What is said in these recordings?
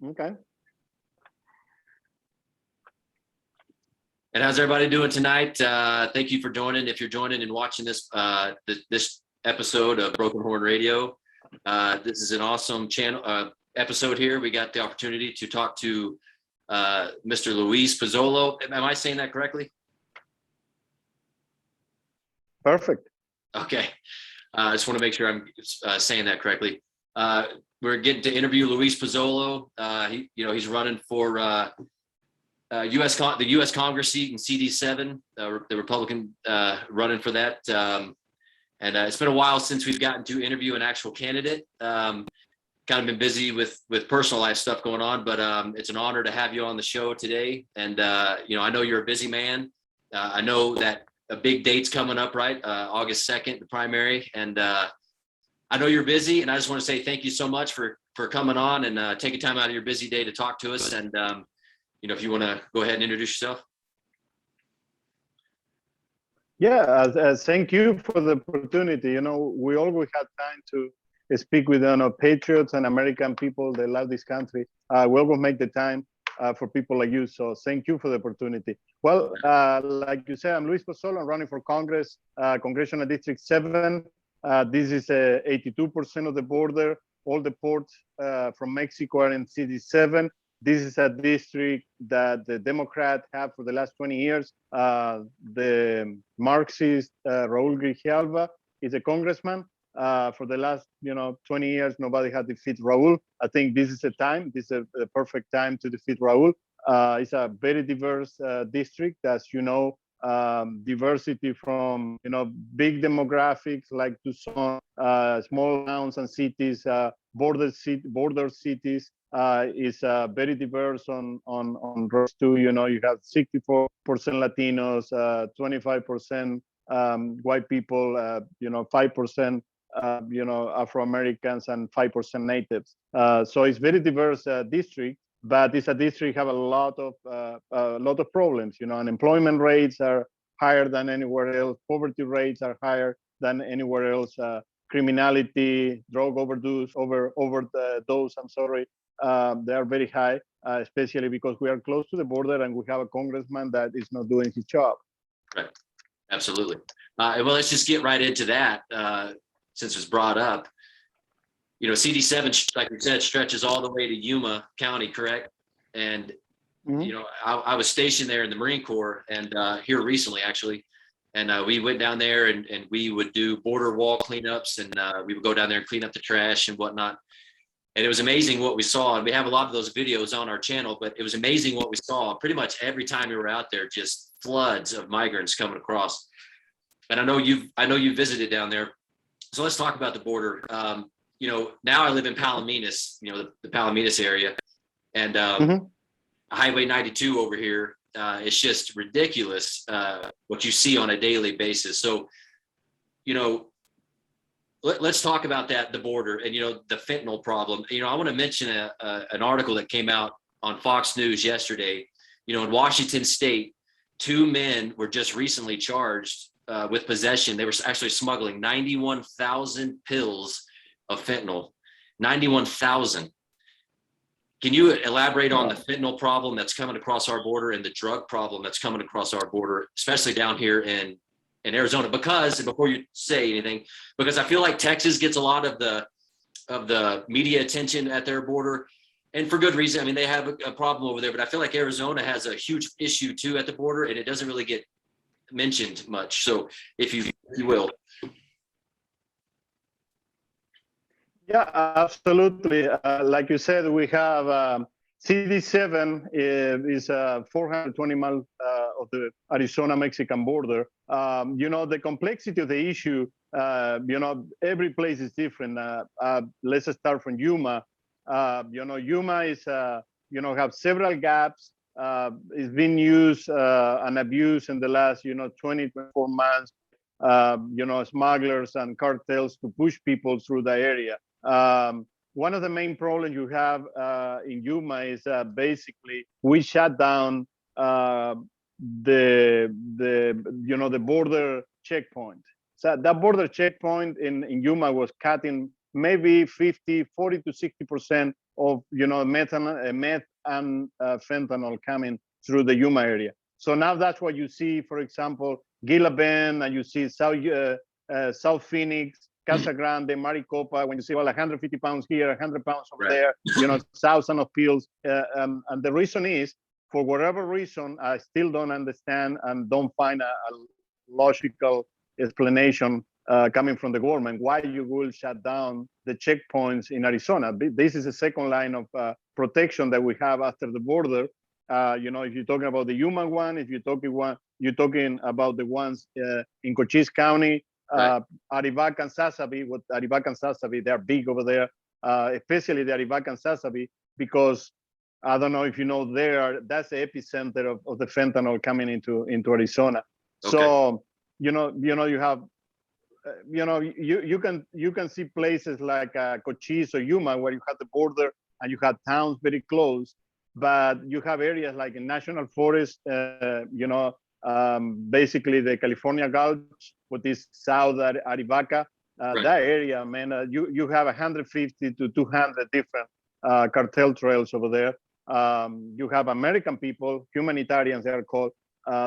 Okay. And how's everybody doing tonight? Thank you for joining. If you're joining and watching this this episode of Broken Horn Radio, this is an awesome channel episode here. We got the opportunity to talk to Mr. Luis Pozzolo. Am I saying that correctly? Perfect. Okay. I just want to make sure I'm saying that correctly. We're getting to interview Luis Pozzolo. He's running for the U.S. Congress seat in CD7, the Republican running for that. And it's been a while since we've gotten to interview an actual candidate. Kind of been busy with personal life stuff going on, but it's an honor to have you on the show today. And I know you're a busy man. I know that a big date's coming up, right? August 2nd, the primary. And I know you're busy, and I just want to say thank you so much for coming on and taking time out of your busy day to talk to us. And if you want to go ahead and introduce yourself. Yeah, thank you for the opportunity. We always have time to speak with patriots and American people. They love this country. We always make the time for people like you. So thank you for the opportunity. Well, like you said, I'm Luis Pozzolo. I'm running for Congress, Congressional District 7. This is 82% of the border. All the ports from Mexico are in CD7. This is a district that the Democrats have for the last 20 years. The Marxist Raul Grijalva is a congressman. For the last 20 years, nobody had defeated Raul. I think this is a time. This is a perfect time to defeat Raul. It's a very diverse district, as you know. Diversity from big demographics like Tucson, small towns and cities, border cities. Is very diverse on race too. You have 64% Latinos, 25% white people, 5% Afro Americans, and 5% natives. So it's very diverse district, but it's a district have a lot of problems. Unemployment rates are higher than anywhere else. Poverty rates are higher than anywhere else. Criminality, drug overdose. I'm sorry. They are very high, especially because we are close to the border and we have a congressman that is not doing his job. Right. Absolutely. Well, let's just get right into that since it's brought up. CD7, like we said, stretches all the way to Yuma County, correct? And, I was stationed there in the Marine Corps and here recently, actually. And we went down there and we would do border wall cleanups and we would go down there and clean up the trash and whatnot. And it was amazing what we saw. And we have a lot of those videos on our channel, but it was amazing what we saw. Pretty much every time we were out there, just floods of migrants coming across. And I know you visited down there. So let's talk about the border. Now I live in Palominas, the Palominas area. And Highway 92 over here, it's just ridiculous what you see on a daily basis. So, let's talk about the border and, the fentanyl problem. I want to mention an article that came out on Fox News yesterday. In Washington State, 2 men were just recently charged with possession. They were actually smuggling 91,000 pills of fentanyl. 91,000. Can you elaborate on the fentanyl problem that's coming across our border and the drug problem that's coming across our border, especially down here in Arizona? Because, before you say anything, because I feel like Texas gets a lot of the media attention at their border, and for good reason. I mean, they have a problem over there, but I feel like Arizona has a huge issue too at the border, and it doesn't really get mentioned much. So if you will. Yeah, absolutely. Like you said, we have CD7 is 420 miles of the Arizona-Mexican border. The complexity of the issue, every place is different. Let's start from Yuma. Yuma is, have several gaps. It's been used and abused in the last, 24 months, smugglers and cartels to push people through the area. One of the main problems you have in Yuma is basically we shut down the border checkpoint. So that border checkpoint in Yuma was cutting maybe 40 to 60% of meth and fentanyl coming through the Yuma area. So now that's what you see, for example, Gila Bend, and you see South Phoenix, Casa Grande, Maricopa, when you see 150 pounds here, 100 pounds over there, thousands of pills. And the reason is, for whatever reason, I still don't understand and don't find a logical explanation coming from the government why you will shut down the checkpoints in Arizona. This is the second line of protection that we have after the border. If you're talking about the Yuma one, if you're talking about the ones in Cochise County, Arivac and Sasabe. With Arivac and Sasabe, they're big over there, especially the Arivac and Sasabe, because I don't know if you know, that's the epicenter of the fentanyl coming into Arizona. Okay. So you have you can see places like Cochise or Yuma where you have the border and you have towns very close, but you have areas like in National Forest, basically the California Gulch, with this South Arivaca, that area, man, you have 150 to 200 different cartel trails over there. You have American people, humanitarians they are called,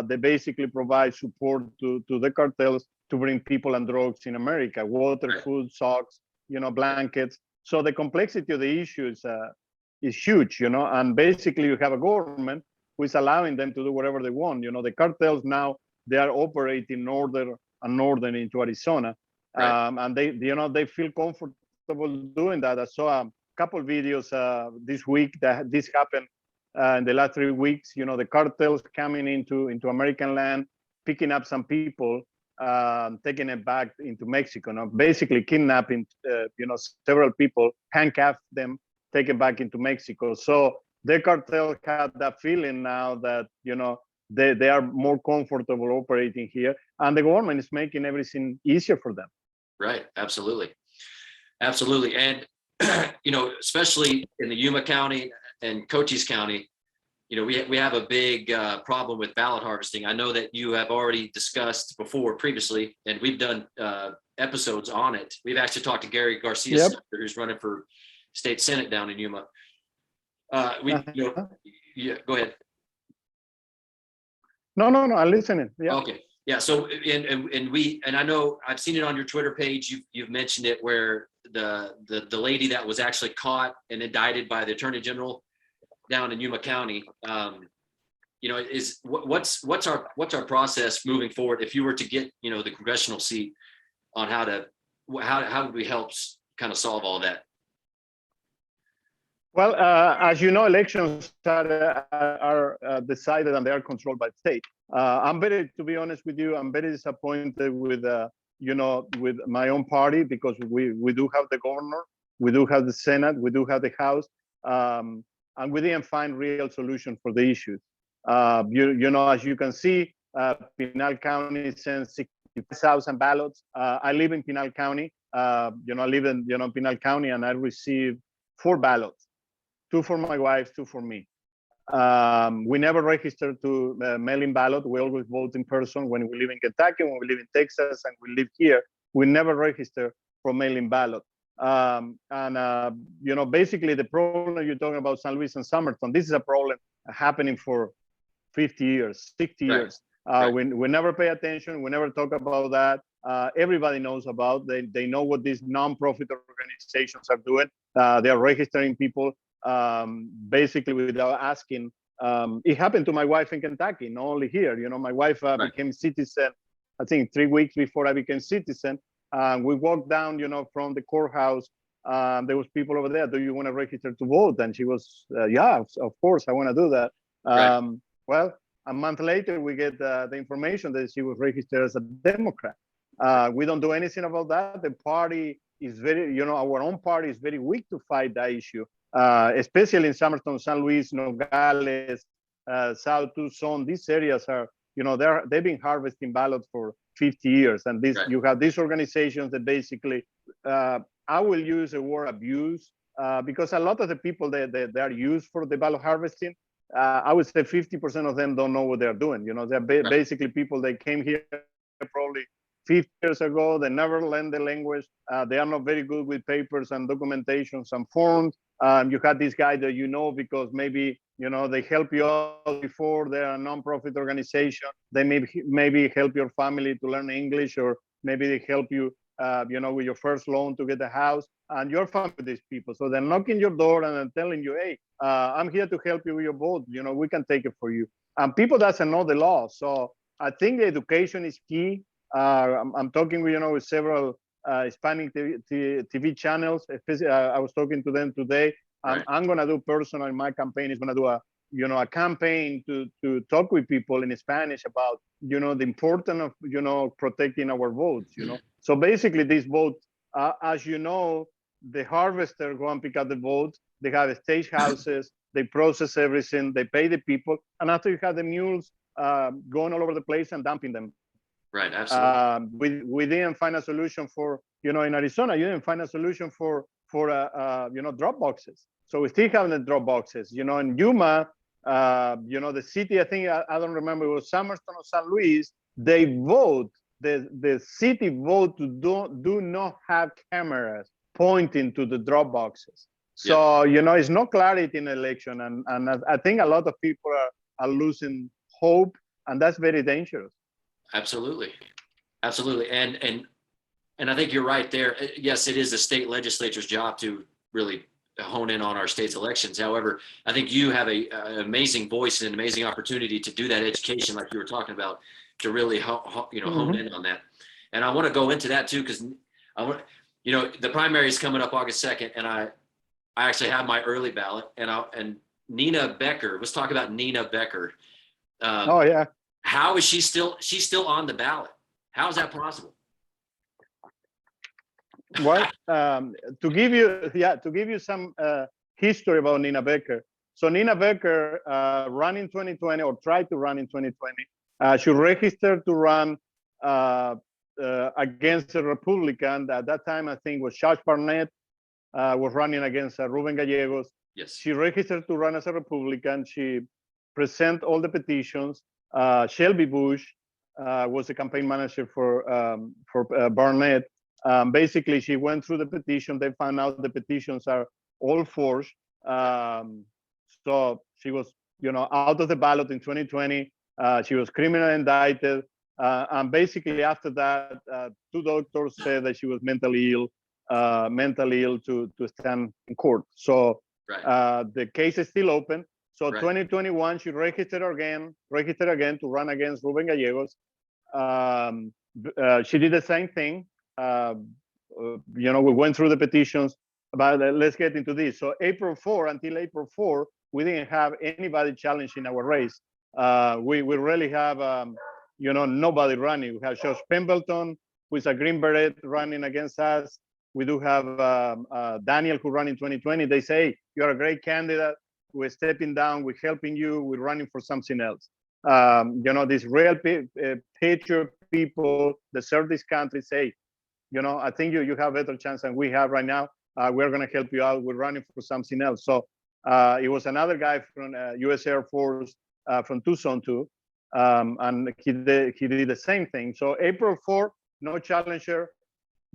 they basically provide support to the cartels to bring people and drugs in America, water, food, socks, blankets. So the complexity of the issue is huge, and basically you have a government who is allowing them to do whatever they want. The cartels now, they are operating northern into Arizona, and they feel comfortable doing that. I saw a couple videos this week that this happened in the last 3 weeks. The cartels coming into American land, picking up some people, taking it back into Mexico, basically kidnapping several people, handcuff them, take it back into Mexico. So the cartel had that feeling now that they are more comfortable operating here, and the government is making everything easier for them. Right, absolutely, and especially in the Yuma County and Cochise County, we have a big problem with ballot harvesting. I know that you have already discussed previously, and we've done episodes on it. We've actually talked to Gary Garcia, who's running for state senate down in Yuma. Yeah, go ahead. No, I'm listening. Yeah. Okay. Yeah. So, and I know I've seen it on your Twitter page. You've mentioned it, where the lady that was actually caught and indicted by the Attorney General down in Yuma County, what's our process moving forward if you were to get the congressional seat, on how would we help kind of solve all that? Well, as you know, elections are decided and they are controlled by the state. To be honest with you, I'm very disappointed with my own party, because we do have the governor, we do have the Senate, we do have the House, and we didn't find real solution for the issues. As you can see, Pinal County sends 60,000 ballots. I live in Pinal County. I live in Pinal County, and I received 4 ballots. 2 for my wife, 2 for me. We never registered to mail-in ballot. We always vote in person. When we live in Kentucky, when we live in Texas, and we live here, we never register for mail-in ballot. Basically the problem you're talking about, San Luis and Somerton, this is a problem happening for 50 years, 60 years. We never pay attention. We never talk about that. Everybody knows about. They know what these non-profit organizations are doing. They are registering people basically without asking. It happened to my wife in Kentucky, not only here. My wife became citizen, I think 3 weeks before I became citizen. We walked down, from the courthouse. There was people over there. Do you want to register to vote? And she was, yeah, of course, I want to do that. Well, a month later, we get the information that she was registered as a Democrat. We don't do anything about that. The party is very, our own party is very weak to fight that issue. Especially in Somerton, San Luis, Nogales, South Tucson. These areas are, they've been harvesting ballots for 50 years. And you have these organizations that basically, I will use the word abuse, because a lot of the people they are used for the ballot harvesting, I would say 50% of them don't know what they're doing. They're basically people that came here probably 50 years ago. They never learned the language. They are not very good with papers and documentations and forms. You had this guy that you know because maybe they help you out before. They're a non-profit organization. They maybe help your family to learn English, or maybe they help you with your first loan to get a house, and you're familiar with these people. So they're knocking your door and they're telling you, hey, I'm here to help you with your boat. We can take it for you. And people doesn't know the law. So I think the education is key. I'm talking with several Hispanic TV channels. I was talking to them today. Right. I'm going to do personal in my campaign is going to do a campaign to talk with people in Spanish about, the importance of, protecting our boats, So basically this boat, as you know, the harvester go and pick up the boat. They have stage houses, they process everything, they pay the people. And after you have the mules going all over the place and dumping them. Right, absolutely. We didn't find a solution for, in Arizona, you didn't find a solution for drop boxes. So we still have the drop boxes, in Yuma, the city, I think, I don't remember, it was Summerton or San Luis, they vote, the city vote to do not have cameras pointing to the drop boxes. So, it's no clarity in the election. And I think a lot of people are losing hope, and that's very dangerous. Absolutely. Absolutely. And I think you're right there. Yes, it is the state legislature's job to really hone in on our state's elections. However, I think you have an amazing voice and an amazing opportunity to do that education, like you were talking about, to really hone in on that. And I want to go into that too, because I want, the primary is coming up August 2nd, and I actually have my early ballot, and Nina Becker. Let's talk about Nina Becker. Oh yeah. How is she's still on the ballot? How is that possible? Well, to give you some history about Nina Becker. So Nina Becker ran in 2020, or tried to run in 2020. She registered to run against a Republican. At that time, I think was Josh Barnett was running against Ruben Gallegos. Yes. She registered to run as a Republican. She presented all the petitions. Shelby Bush was the campaign manager for Barnett. Basically, she went through the petition. They found out the petitions are all forged. So she was, out of the ballot in 2020. She was criminally indicted. And basically, after that, two doctors said that she was mentally ill to stand in court. So the case is still open. So 2021, she registered again to run against Ruben Gallegos. She did the same thing. We went through the petitions, but let's get into this. So until April 4, we didn't have anybody challenging our race. We really have, nobody running. We have Josh Pemberton, who is a Green Beret, running against us. We do have Daniel, who ran in 2020. They say, you're a great candidate. We're stepping down, we're helping you, we're running for something else. These real patriot people that serve this country say, I think you have a better chance than we have right now. We're going to help you out. We're running for something else. So it was another guy from U.S. Air Force from Tucson too, and he did the same thing. So April 4, no challenger.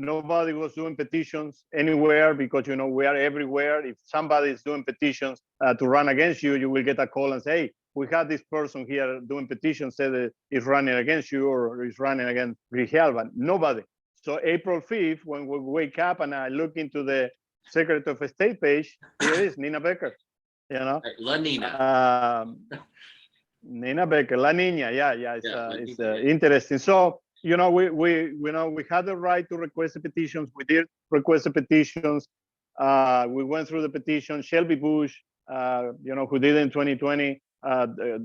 Nobody was doing petitions anywhere because, we are everywhere. If somebody is doing petitions to run against you, you will get a call and say, hey, we had this person here doing petitions, said that he's running against you or he's running against Grijalva. Nobody. So April 5th, when we wake up and I look into the Secretary of State page, here is Nina Becker, La Nina. Nina Becker, La Nina, it's interesting. So, we had the right to request the petitions. We did request the petitions. We went through the petition. Shelby Bush, who did it in 2020,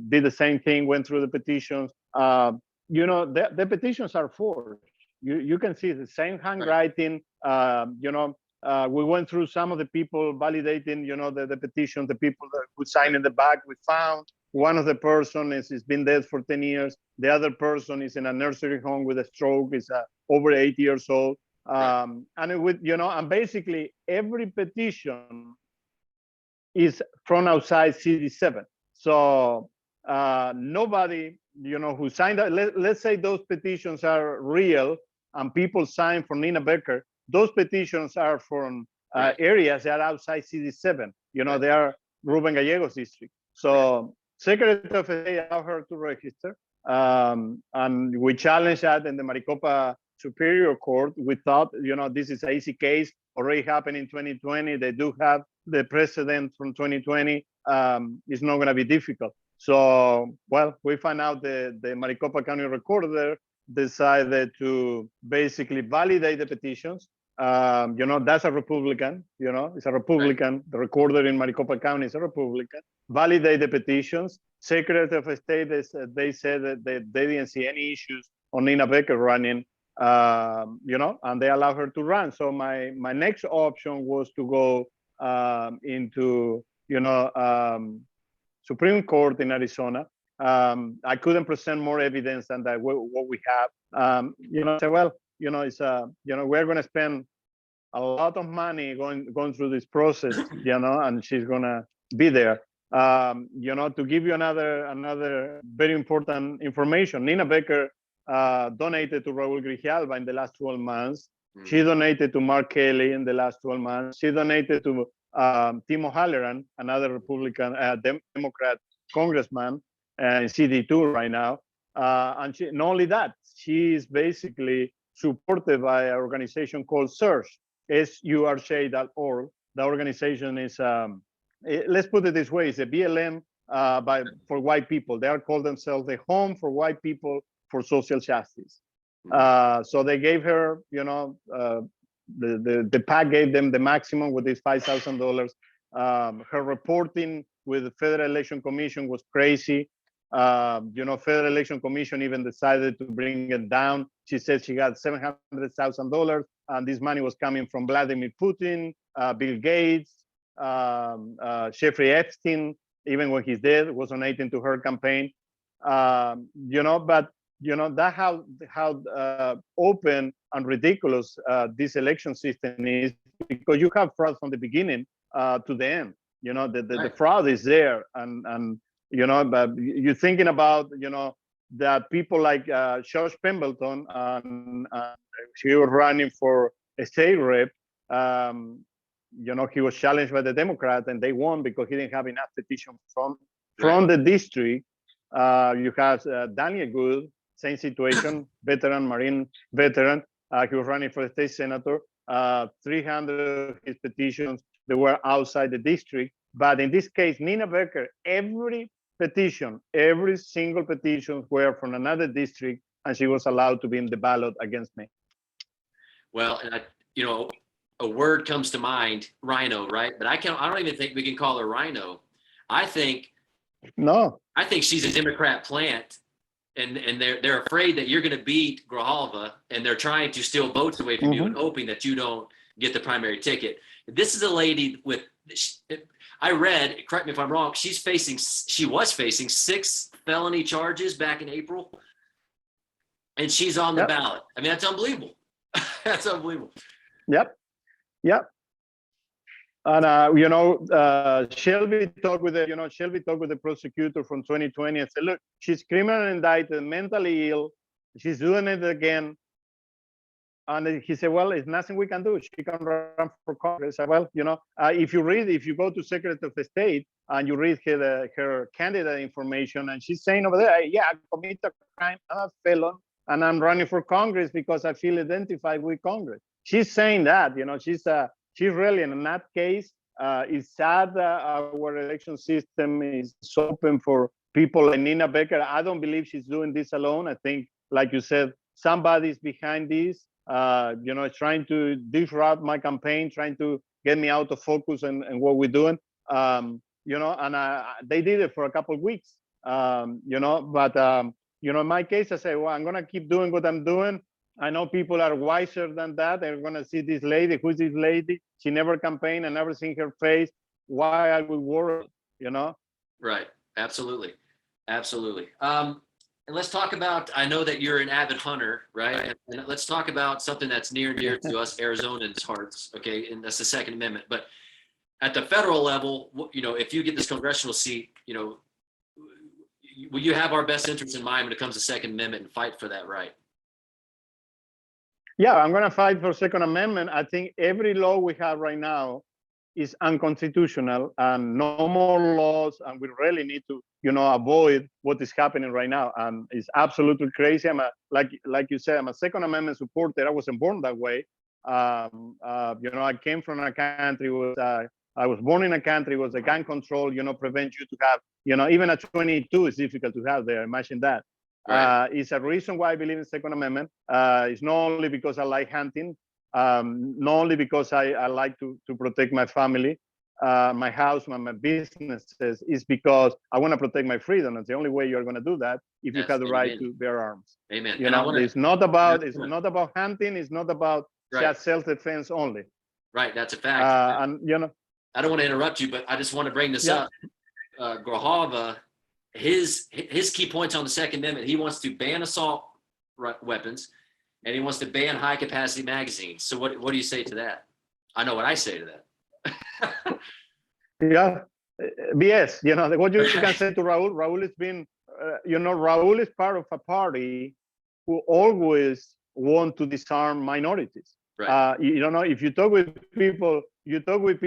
did the same thing, went through the petitions. The petitions are forged. You can see the same handwriting. We went through some of the people validating, the petitions, the people who signed in the back. We found one of the person has been dead for 10 years. The other person is in a nursery home with a stroke, is over 8 years old. And and basically every petition is from outside CD7. So nobody, who signed that, let's say those petitions are real and people sign for Nina Becker, those petitions are from areas that are outside CD7. Right. They are Ruben Gallegos district. So Secretary of State allowed her to register. And we challenged that in the Maricopa Superior Court. We thought, this is an easy case, already happened in 2020. They do have the precedent from 2020. It's not going to be difficult. So, well, we found out the Maricopa County Recorder decided to basically validate the petitions. That's a Republican, it's a Republican. Right. The recorder in Maricopa County is a Republican. Validate the petitions. Secretary of State, they said that they didn't see any issues on Nina Becker running, and they allowed her to run. So my next option was to go into, Supreme Court in Arizona. I couldn't present more evidence than that what we have. I said, well, it's we're going to spend a lot of money going through this process, and she's going to be there. To give you another very important information, Nina Becker donated to Raul Grijalva in the last 12 months. Mm-hmm. She donated to Mark Kelly in the last 12 months. She donated to Tim O'Halloran, another Republican, Democrat congressman, in CD2 right now. And not only that, she is basically supported by an organization called SURJ, surj.org. The organization is, let's put it this way, it's a BLM for white people. They are called themselves the Home for White People for Social Justice. So they gave her, the PAC gave them the maximum with this $5,000. Her reporting with the Federal Election Commission was crazy. Federal Election Commission even decided to bring it down. She said she got $700,000, and this money was coming from Vladimir Putin, Bill Gates, Jeffrey Epstein, even when he's dead, was donating to her campaign. But that how open and ridiculous this election system is, because you have fraud from the beginning to the end. The fraud is there, and but you're thinking about that people like Josh Pemberton, and he was running for a state rep. He was challenged by the Democrats, and they won because he didn't have enough petition from the district. You have Daniel Good, same situation, veteran, Marine veteran. He was running for the state senator. 300 of his petitions, they were outside the district. But in this case, Nina Becker, every single petition were from another district, and she was allowed to be in the ballot against me. Well, and a word comes to mind, rhino, right? But I don't even think we can call her rhino. I think she's a Democrat plant, and they're afraid that you're going to beat Grijalva, and they're trying to steal votes away from you and hoping that you don't get the primary ticket. This is a lady with, I read, correct me if I'm wrong, she was facing 6 felony charges back in April, and she's on the ballot. I mean, that's unbelievable. That's unbelievable. Yep. And Shelby talked with the prosecutor from 2020 and said, look, she's criminally indicted, mentally ill, she's doing it again. And he said, well, there's nothing we can do. She can run for Congress. I said, well, if you go to Secretary of State and you read her candidate information, and she's saying over there, I commit a crime, I'm a felon, and I'm running for Congress because I feel identified with Congress. She's saying that, she's really in that case. It's sad that our election system is open for people like Nina Becker. I don't believe she's doing this alone. I think, like you said, somebody's behind this. Trying to disrupt my campaign, trying to get me out of focus and what we're doing. They did it for a couple of weeks. But in my case, I say, well, I'm gonna keep doing what I'm doing. I know people are wiser than that. They're gonna see this lady. Who's this lady? She never campaigned. I never seen her face. Why are we worried? Right. Absolutely. And let's talk about, I know that you're an avid hunter, right? And let's talk about something that's near and dear to us Arizonans' hearts, okay? And that's the Second Amendment. But at the federal level, if you get this congressional seat, will you have our best interest in mind when it comes to Second Amendment and fight for that right? Yeah, I'm going to fight for Second Amendment. I think every law we have right now is unconstitutional, and no more laws, and we really need to, avoid what is happening right now. And it's absolutely crazy. Like you said, I'm a Second Amendment supporter. I wasn't born that way. I came from a country I was born in a country was a gun control, prevent you to have, even a 22 is difficult to have there. Imagine that. Right. It's a reason why I believe in Second Amendment. It's not only because I like hunting, not only because I like to protect my family, my house, my businesses, is because I want to protect my freedom. It's the only way you're going to do that if you have the right to bear arms. Amen. It's not about hunting. It's not about just self-defense only. Right. That's a fact. And I don't want to interrupt you, but I just want to bring this up. Grijalva, his key points on the Second Amendment, he wants to ban assault weapons, and he wants to ban high capacity magazines. So what do you say to that? I know what I say to that. Yeah, BS. What you can say to Raul. Raul has been, Raul is part of a party who always want to disarm minorities. Right. If you talk with people, I talk with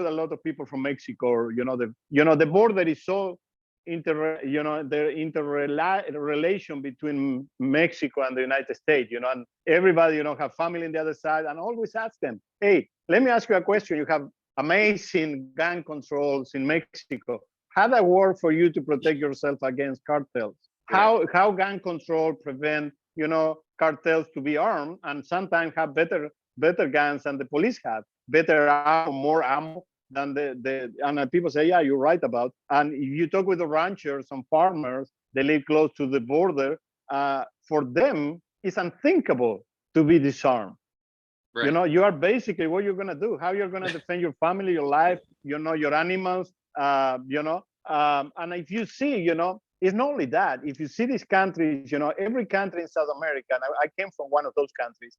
a lot of people from Mexico. The border is so the interrelation between Mexico and the United States, and everybody, have family on the other side, and always ask them, hey, let me ask you a question. You have amazing gun controls in Mexico. How that work for you to protect yourself against cartels? Right. How gun control prevent, cartels to be armed and sometimes have better guns than the police have, better ammo, more ammo than and people say, yeah, you're right about. And if you talk with the ranchers and farmers, they live close to the border. For them, it's unthinkable to be disarmed. Right. You are basically what you're going to do, how you're going to defend your family, your life, your animals, and if you see, it's not only that. If you see these countries, every country in South America, and I came from one of those countries,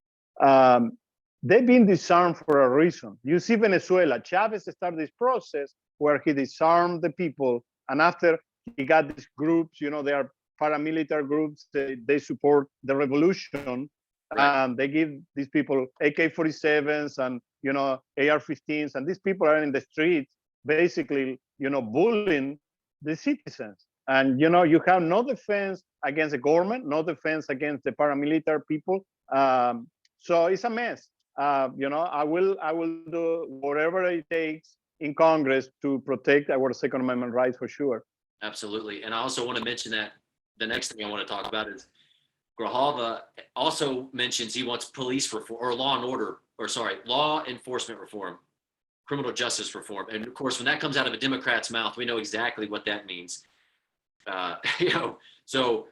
they've been disarmed for a reason. You see Venezuela, Chavez started this process where he disarmed the people, and after he got these groups, they are paramilitary groups, they support the revolution, right. And they give these people AK-47s and AR-15s, and these people are in the streets basically bullying the citizens. And you have no defense against the government, no defense against the paramilitary people. So it's a mess. I will do whatever it takes in Congress to protect our Second Amendment rights for sure. Absolutely. And I also want to mention that the next thing I want to talk about is Grijalva also mentions he wants police reform or law enforcement reform, criminal justice reform. And of course, when that comes out of a Democrat's mouth, we know exactly what that means. So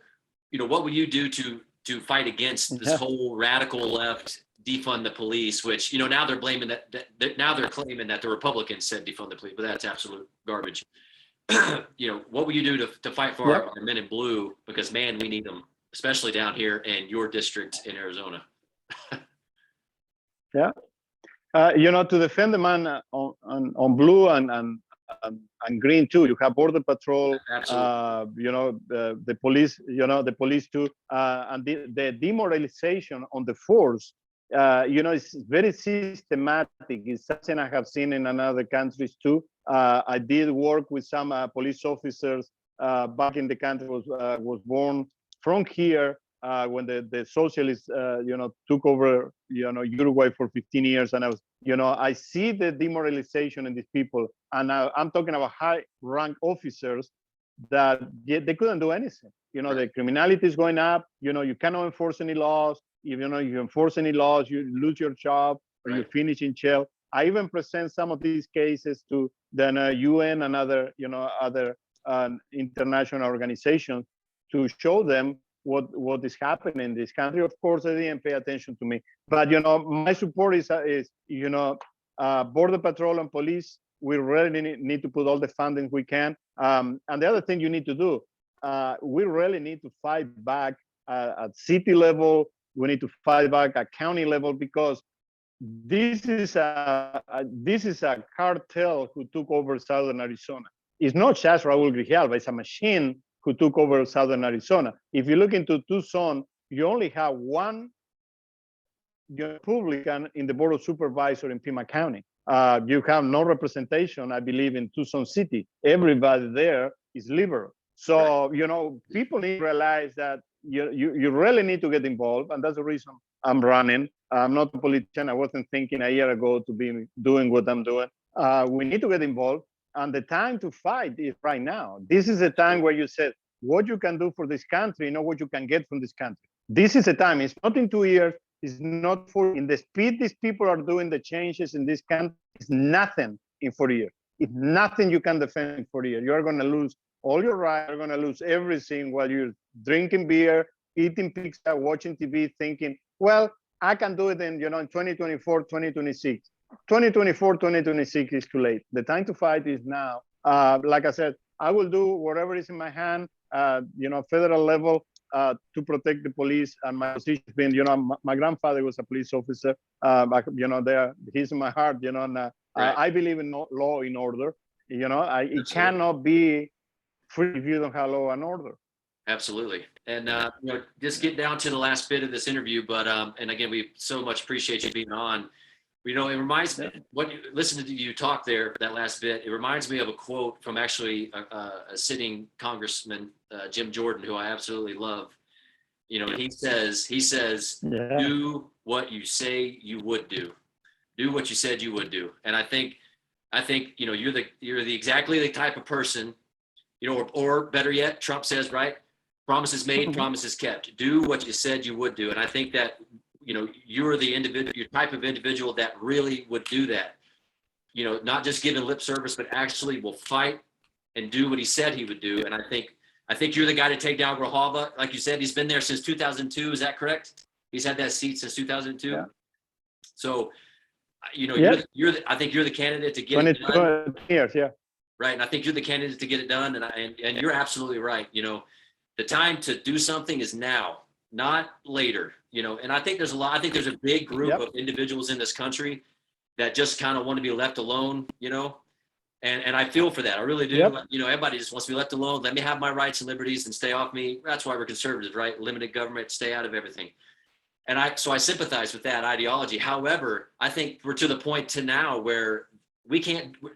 what would you do to fight against this whole radical left defund the police, which now they're blaming that now they're claiming that the Republicans said defund the police, but that's absolute garbage. What would you do to fight for our men in blue? Because man, we need them, especially down here in your district in Arizona. To defend the man on blue and green too. You have Border Patrol, the police, the police too, and the demoralization on the force. It's very systematic. It's something I have seen in other countries too. I did work with some police officers back in the country. Was born from here when the socialists, took over, Uruguay for 15 years, and I was, I see the demoralization in these people, and I'm talking about high-rank officers that they couldn't do anything. The criminality is going up. You cannot enforce any laws. If you enforce any laws, you lose your job or you finish in jail. I even present some of these cases to the UN and other international organizations to show them what is happening in this country. Of course, they didn't pay attention to me, but my support is Border Patrol and police. We really need to put all the funding we can. And the other thing you need to do, we really need to fight back at city level. We need to fight back at county level, because this is a cartel who took over Southern Arizona. It's not just Raul Grijalva, it's a machine who took over Southern Arizona. If you look into Tucson, you only have one Republican in the board of supervisor in Pima County. You have no representation, I believe, in Tucson City. Everybody there is liberal. So, people need to realize that you really need to get involved. And that's the reason I'm running. I'm not a politician. I wasn't thinking a year ago to be doing what I'm doing. We need to get involved. And the time to fight is right now. This is a time where you said what you can do for this country, not what you can get from this country. This is a time. It's not in 2 years. It's not for in the speed these people are doing the changes in this country. It's nothing in 4 years. It's nothing you can defend in 4 years. You're going to lose all your rights. You're going to lose everything while you're drinking beer, eating pizza, watching TV, thinking, well, I can do it in 2024, 2026. 2024, 2026 is too late. The time to fight is now. Like I said, I will do whatever is in my hand, federal level, to protect the police. And my position has been, my grandfather was a police officer. He's in my heart, and right. I believe in law and order. It cannot be free if you don't have law and order. Absolutely. And, just get down to the last bit of this interview, but, and again, we so much appreciate you being on. It reminds me, listen to you talk there, that last bit, it reminds me of a quote from actually a sitting Congressman, Jim Jordan, who I absolutely love. He says, do what you say you would do. Do what you said you would do. And I think, you're the exactly the type of person, or better yet, Trump says, right? Promises made, promises kept. Do what you said you would do. And I think that, you're the individual, your type of individual that really would do that. Not just giving lip service, but actually will fight and do what he said he would do. And I think you're the guy to take down Grijalva. Like you said, he's been there since 2002. Is that correct? He's had that seat since 2002. Yeah. So, I think you're the candidate to get it done. Years, yeah. Right. And I think you're the candidate to get it done. And you're absolutely right. The time to do something is now, not later, and I think there's a big group of individuals in this country that just kind of want to be left alone, and I feel for that. I really do. Everybody just wants to be left alone. Let me have my rights and liberties and stay off me. That's why we're conservatives, right? Limited government, stay out of everything. And so I sympathize with that ideology. However, I think we're to the point to now where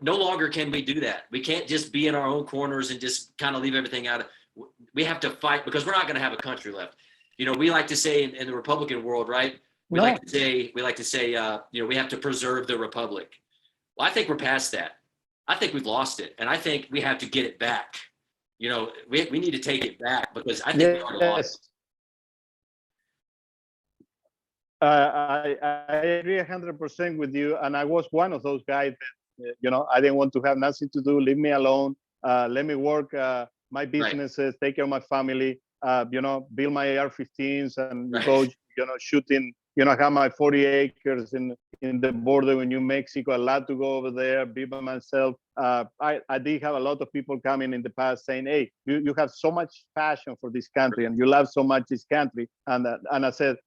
no longer can we do that. We can't just be in our own corners and just kind of leave everything out. We have to fight because we're not going to have a country left. We like to say in the Republican world, right? We like to say, we have to preserve the republic. Well, I think we're past that. I think we've lost it. And I think we have to get it back. We need to take it back because I think we already lost it. I agree 100% with you. And I was one of those guys that, I didn't want to have nothing to do. Leave me alone. Let me work my businesses, take care of my family. Build my AR-15s and go, shooting, have my 40 acres in the border with New Mexico. A lot to go over there, be by myself. I did have a lot of people coming in the past saying, hey, you have so much passion for this country and you love so much this country. And I said,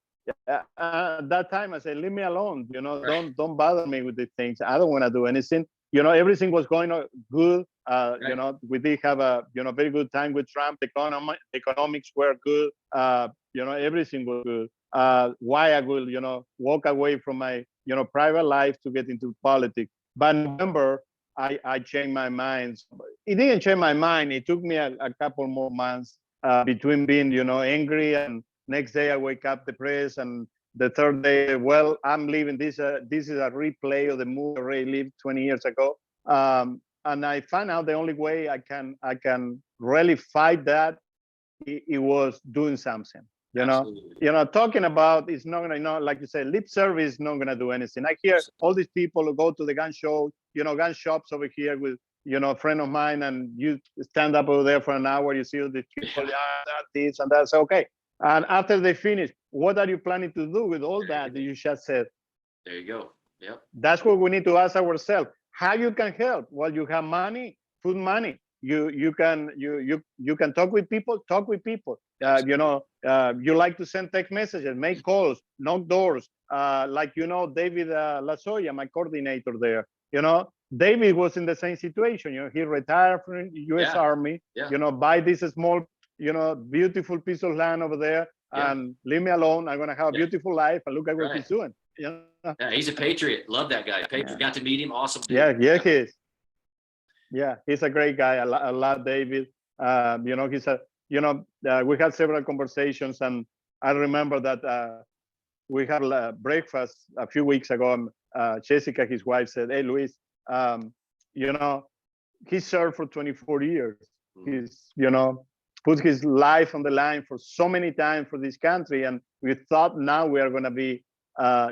at that time, I said, leave me alone. Don't bother me with these things. I don't want to do anything. Everything was going good. We did have a, very good time with Trump. Economics were good. Everything was good. Why I will, walk away from my, private life to get into politics. But in November, I changed my mind. It didn't change my mind. It took me a couple more months between being, angry, and next day I wake up depressed, and the third day, well, I'm leaving. This is a replay of the movie I already lived 20 years ago. And I found out the only way I can really fight that it was doing something. Talking about it's not gonna, like you said, lip service is not gonna do anything. I hear all these people who go to the gun show, gun shops over here with, a friend of mine, and you stand up over there for an hour, you see all these people, this and that. So, okay. And after they finish, what are you planning to do with all that you just said? There you go. Yep. That's what we need to ask ourselves. How you can help? Well, you have money, put money. You can talk with people. You like to send text messages, make calls, knock doors. Like David Lasoya, my coordinator there. David was in the same situation. He retired from the U.S. Army. Yeah. Buy this small, beautiful piece of land over there. and leave me alone. I'm gonna have a beautiful life, and look at what he's doing. You know? Yeah, he's a patriot. Love that guy. Got to meet him. Awesome dude. Yeah, he is. Yeah, he's a great guy. I love David. You know, he's a. You know, we had several conversations, and I remember that we had breakfast a few weeks ago. Jessica, his wife, said, "Hey, Luis, you know, he served for 24 years. He's, you know, put his life on the line for so many times for this country, and we thought now we are going to be,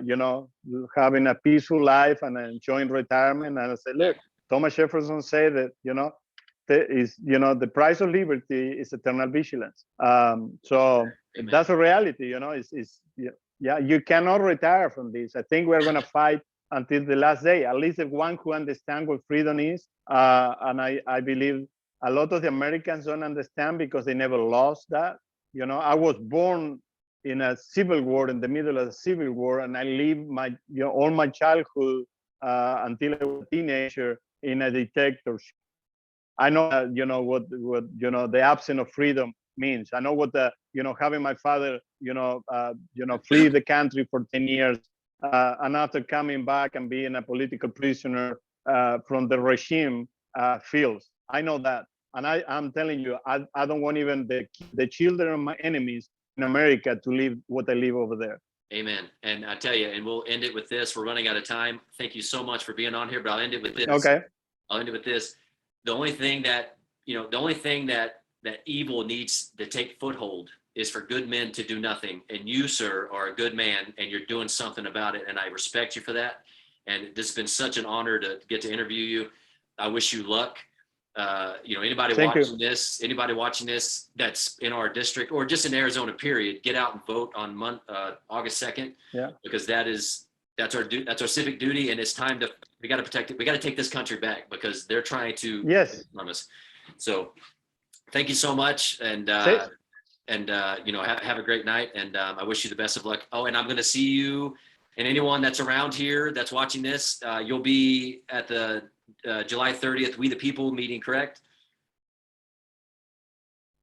you know, having a peaceful life and enjoying retirement." And I said, look, Thomas Jefferson said that, you know, the price of liberty is eternal vigilance. So Amen. That's a reality, you know. You cannot retire from this. I think we're going to fight until the last day, at least the one who understands what freedom is. And I believe a lot of the Americans don't understand because they never lost that. You know, I was born in a civil war, in the middle of a civil war, and I lived all my childhood until I was a teenager in a dictatorship. I know, you know, what you know, the absence of freedom means. I know what you know, having my father, flee the country for 10 years, and after coming back and being a political prisoner from the regime feels. I know that. And I'm telling you, I don't want even the children of my enemies in America to live what I live over there. Amen. And I tell you, and we'll end it with this. We're running out of time. Thank you so much for being on here, but I'll end it with this. Okay. I'll end it with this. The only thing that evil needs to take foothold is for good men to do nothing. And you, sir, are a good man, and you're doing something about it. And I respect you for that. And this has been such an honor to get to interview you. I wish you luck. Anybody watching this that's in our district or just in Arizona, period, get out and vote on August 2nd. Yeah. Because that's our civic duty, and it's time we got to protect it. We got to take this country back because they're trying to from us. So thank you so much. And have a great night. And I wish you the best of luck. Oh, and I'm going to see you and anyone that's around here that's watching this. You'll be at the July 30th We the People meeting, correct?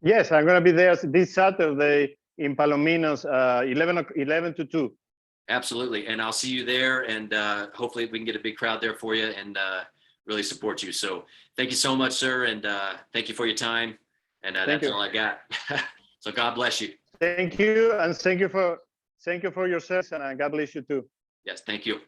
Yes, I'm going to be there this Saturday in Palominos, 11 to 2. Absolutely. And I'll see you there, and hopefully we can get a big crowd there for you and really support you. So thank you so much, sir. And thank you for your time. And that's all I got. So God bless you. Thank you. And thank you for your service, and God bless you too. Yes. Thank you.